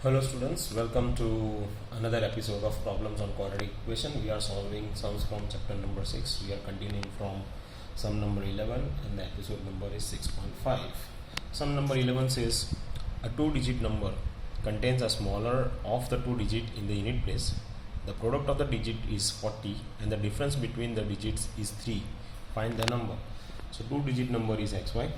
Hello students, welcome to another episode of Problems on Quadratic Equation. We are solving sums from chapter number 6. We are continuing from sum number 11 and the episode number is 6.5. Sum number 11 says a two-digit number contains a smaller of the two digit in the unit place. The product of the digit is 40 and the difference between the digits is 3. Find the number. So two-digit number is xy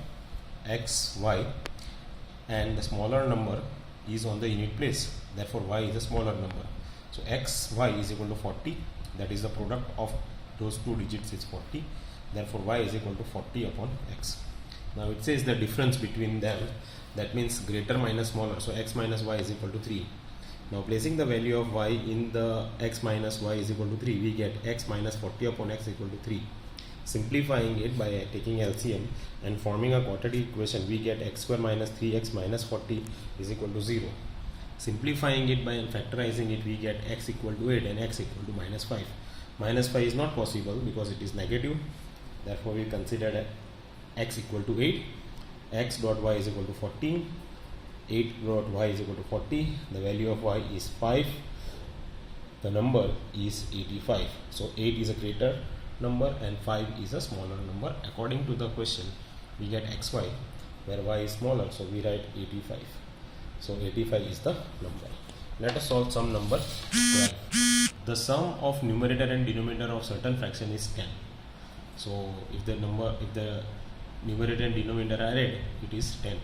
and the smaller number is on the unit place, therefore y is a smaller number. So xy is equal to 40, that is the product of those two digits is 40, therefore y is equal to 40 upon x. Now it says the difference between them, that means greater minus smaller, so x minus y is equal to 3. Now placing the value of y in the x minus y is equal to 3, we get x minus 40 upon x equal to 3. Simplifying it by taking LCM and forming a quadratic equation, we get x square minus 3x minus 40 is equal to 0. Simplifying it by factorizing it, we get x equal to 8 and x equal to minus 5. Minus 5 is not possible because it is negative, therefore we consider x equal to 8, x dot y is equal to 14, 8 dot y is equal to 40, the value of y is 5, the number is 85. So 8 is a greater number and 5 is a smaller number. According to the question, we get xy where y is smaller, so we write 85. So 85 is the number. Let us solve sum number 12. The sum of numerator and denominator of certain fraction is 10. So if the numerator and denominator are added, it is 10.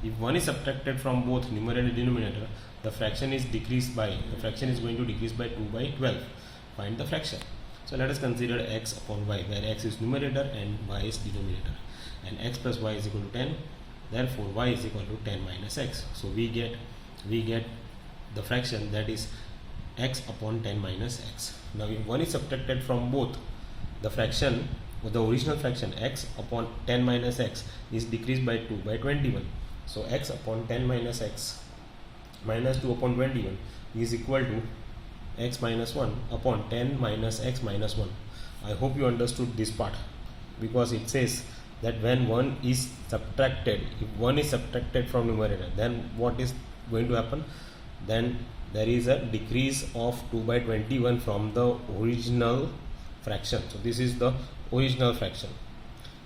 If 1 is subtracted from both numerator and denominator, the fraction is going to decrease by 2 by 12. Find the fraction. So let us consider x upon y, where x is numerator and y is denominator, and x plus y is equal to 10, therefore y is equal to 10 minus x. So we get the fraction, that is x upon 10 minus x. Now if 1 is subtracted from both, the fraction, the original fraction x upon 10 minus x is decreased by 2 by 21. So x upon 10 minus x minus 2 upon 21 is equal to x minus 1 upon 10 minus x minus 1. I hope you understood this part, because it says that when 1 is subtracted, if 1 is subtracted from numerator, then what is going to happen? Then there is a decrease of 2 by 21 from the original fraction. So this is the original fraction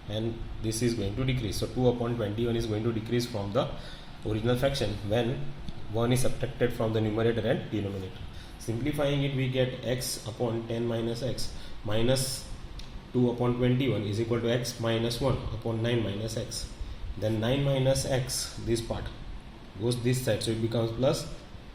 and this is going to decrease. So 2 upon 21 is going to decrease from the original fraction when 1 is subtracted from the numerator and denominator. Simplifying it, we get x upon 10 minus x minus 2 upon 21 is equal to x minus 1 upon 9 minus x. Then 9 minus x, this part goes this side, so it becomes plus,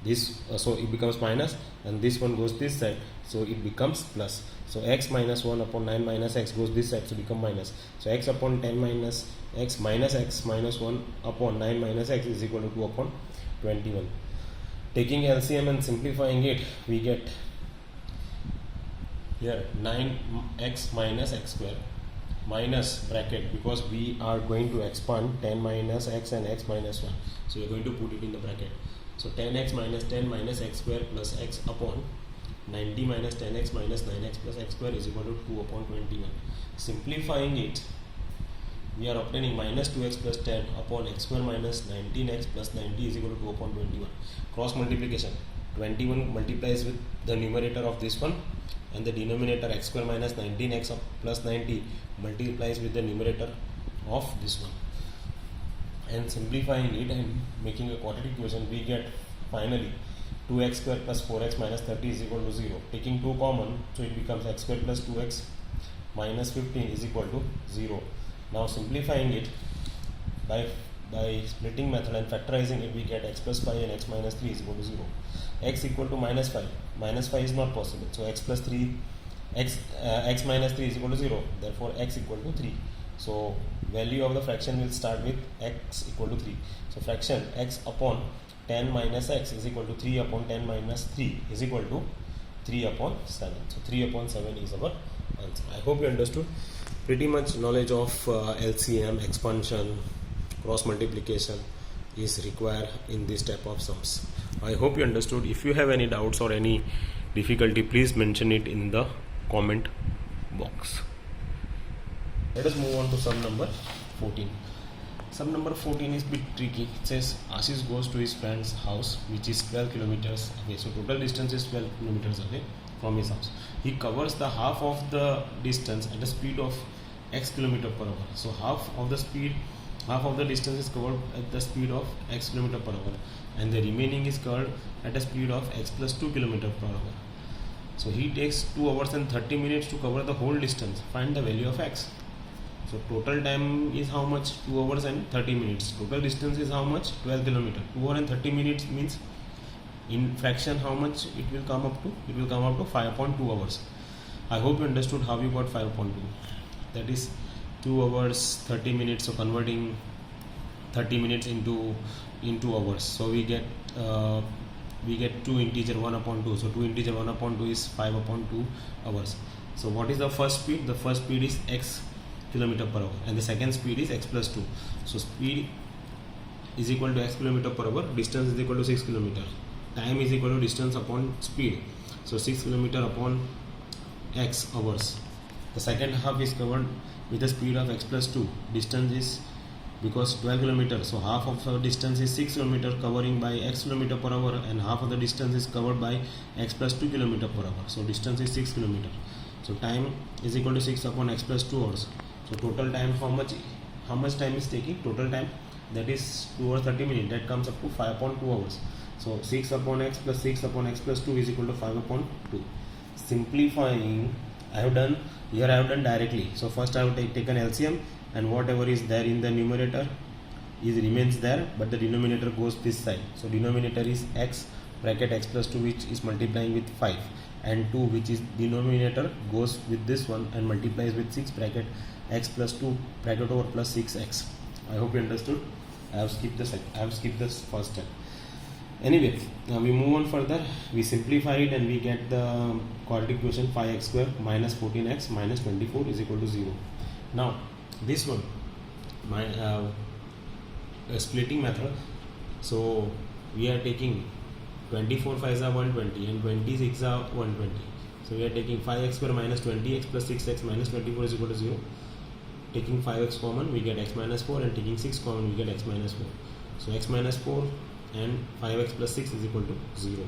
this so it becomes minus, and this one goes this side, so it becomes plus. So x minus 1 upon 9 minus x goes this side, so become minus. So x upon 10 minus x minus 1 upon 9 minus x is equal to 2 upon 21. Taking LCM and simplifying it, we get here 9x minus x square minus bracket, because we are going to expand 10 minus x and x minus 1. So we are going to put it in the bracket. So 10x minus 10 minus x square plus x upon 90 minus 10x minus 9x plus x square is equal to 2 upon 21. Simplifying it, we are obtaining minus 2x plus 10 upon x square minus 19x plus 90 is equal to 2 upon 21. Cross multiplication, 21 multiplies with the numerator of this one, and the denominator x square minus 19x plus 90 multiplies with the numerator of this one. And simplifying it and making a quadratic equation, we get finally 2x square plus 4x minus 30 is equal to 0. Taking 2 common, so it becomes x square plus 2x minus 15 is equal to 0. Now simplifying it by splitting method and factorizing it, we get x plus 5 and x minus 3 is equal to 0. X equal to minus 5. Minus 5 is not possible. So x plus 3, x minus 3 is equal to 0. Therefore x equal to 3. So value of the fraction will start with x equal to 3. So fraction x upon 10 minus x is equal to 3 upon 10 minus 3 is equal to 3 upon 7. So 3 upon 7 is our answer. I hope you understood. Pretty much knowledge of LCM, expansion, cross multiplication is required in this type of sums. I hope you understood. If you have any doubts or any difficulty, please mention it in the comment box. Let us move on to sum number 14. Sum number 14 is a bit tricky. It says Ashish goes to his friend's house, which is 12 kilometers away. So total distance is 12 kilometers away from his house. He covers the half of the distance at a speed of x kilometer per hour. So half of the distance is covered at the speed of x kilometer per hour, and the remaining is covered at a speed of x plus 2 kilometer per hour. So he takes 2 hours and 30 minutes to cover the whole distance. Find the value of x. So total time is how much? 2 hours and 30 minutes. Total distance is how much? 12 kilometer. 2 hours and 30 minutes means in fraction how much it will come up to? It will come up to 5.2 hours. I hope you understood how you got 5.2. That is 2 hours 30 minutes. So converting 30 minutes into hours. So we get 2 integer 1 upon 2. So 2 integer 1 upon 2 is 5 upon 2 hours. So what is the first speed? The first speed is x kilometer per hour, and the second speed is x plus 2. So speed is equal to x kilometer per hour, distance is equal to 6 kilometer, time is equal to distance upon speed. So 6 kilometer upon x hours. The second half is covered with the speed of x plus 2. Distance is, because 12 kilometers, so half of the distance is 6 kilometer covering by x kilometer per hour, and half of the distance is covered by x plus 2 kilometer per hour. So distance is 6 kilometer. So time is equal to 6 upon x plus 2 hours. So total time, how much time is taking? Total time, that is 2 hours 30 minutes, that comes up to 5.2 hours. So 6 upon x plus 6 upon x plus 2 is equal to 5 upon 2. Simplifying, I have done directly. So first I have taken LCM, and whatever is there in the numerator remains there, but the denominator goes this side. So denominator is x bracket x plus 2, which is multiplying with 5, and 2, which is denominator, goes with this one and multiplies with 6 bracket x plus 2 bracket over plus 6x. I hope you understood. I have skipped this first step. Anyway, now we move on further. We simplify it and we get the quadratic equation 5x square minus 14x minus 24 is equal to 0. Now this one, splitting method. So we are taking 24 5s are 120 and 26 are 120. So we are taking 5x square minus 20x plus 6x minus 24 is equal to 0. Taking 5x common, we get x minus 4, and taking 6 common, we get x minus 4. So x minus 4 and 5x plus 6 is equal to 0.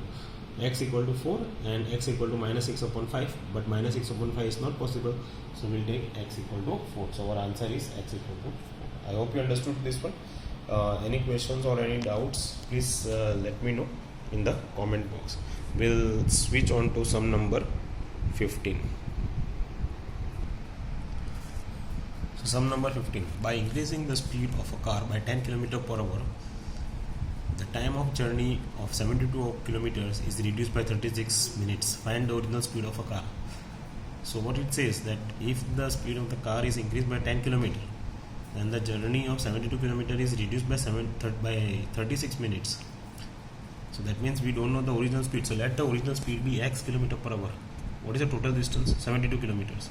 X equal to 4 and x equal to minus 6 upon 5, but minus 6 upon 5 is not possible. So we'll take x equal to 4. So our answer is x equal to 4. I hope you understood this one. Any questions or any doubts, please let me know in the comment box. We'll switch on to sum number 15. So sum number 15. By increasing the speed of a car by 10 km per hour, the time of journey of 72 kilometers is reduced by 36 minutes. Find the original speed of a car. So what it says, that if the speed of the car is increased by 10 km, then the journey of 72 km is reduced by 36 minutes. So that means we don't know the original speed. So let the original speed be x km per hour. What is the total distance? 72 kilometers.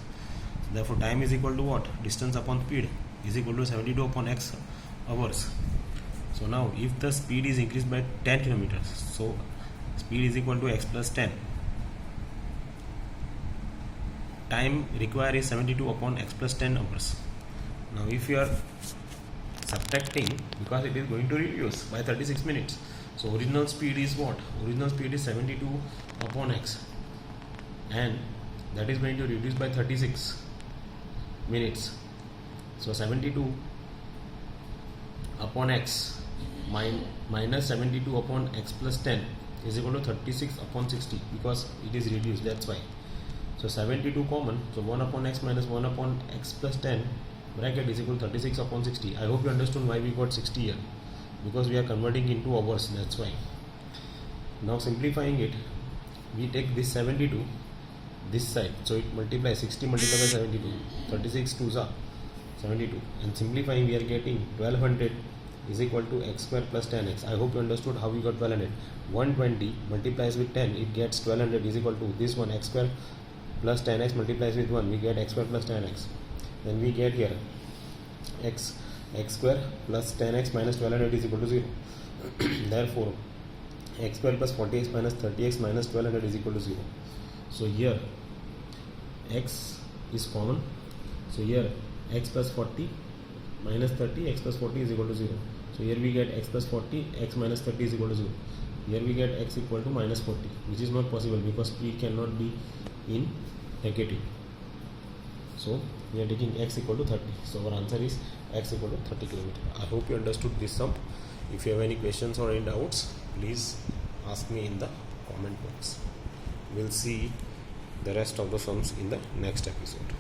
So therefore time is equal to what? Distance upon speed is equal to 72 upon x hours. So now if the speed is increased by 10 kilometers, so speed is equal to x plus 10. Time required is 72 upon x plus 10 hours. Now if you are subtracting, because it is going to reduce by 36 minutes, so original speed is what? Original speed is 72 upon x, and that is going to reduce by 36 minutes. So 72 upon x minus 72 upon x plus 10 is equal to 36 upon 60, because it is reduced, that's why. So 72 common, so 1 upon x minus 1 upon x plus 10 bracket is equal to 36 upon 60. I hope you understood why we got 60 here, because we are converting into hours, that's why. Now simplifying it, we take this 72 this side, so it multiplies 60 multiplied by 72, 36 2s are 72, and simplifying we are getting 1200 is equal to x square plus 10x. I hope you understood how we got 1200. 120 multiplies with 10, it gets 1200 is equal to this one, x square plus 10x multiplies with 1, we get x square plus 10x. Then we get here x square plus 10x minus 1200 is equal to 0. Therefore x square plus 40x minus 30x minus 1200 is equal to 0. So here x is common, so here x plus 40 minus 30, x plus 40 is equal to 0. So here we get x plus 40, x minus 30 is equal to 0. Here we get x equal to minus 40, which is not possible because p cannot be in negative. So we are taking x equal to 30. So our answer is x equal to 30 km. I hope you understood this sum. If you have any questions or any doubts, please ask me in the comment box. We'll see the rest of the sums in the next episode.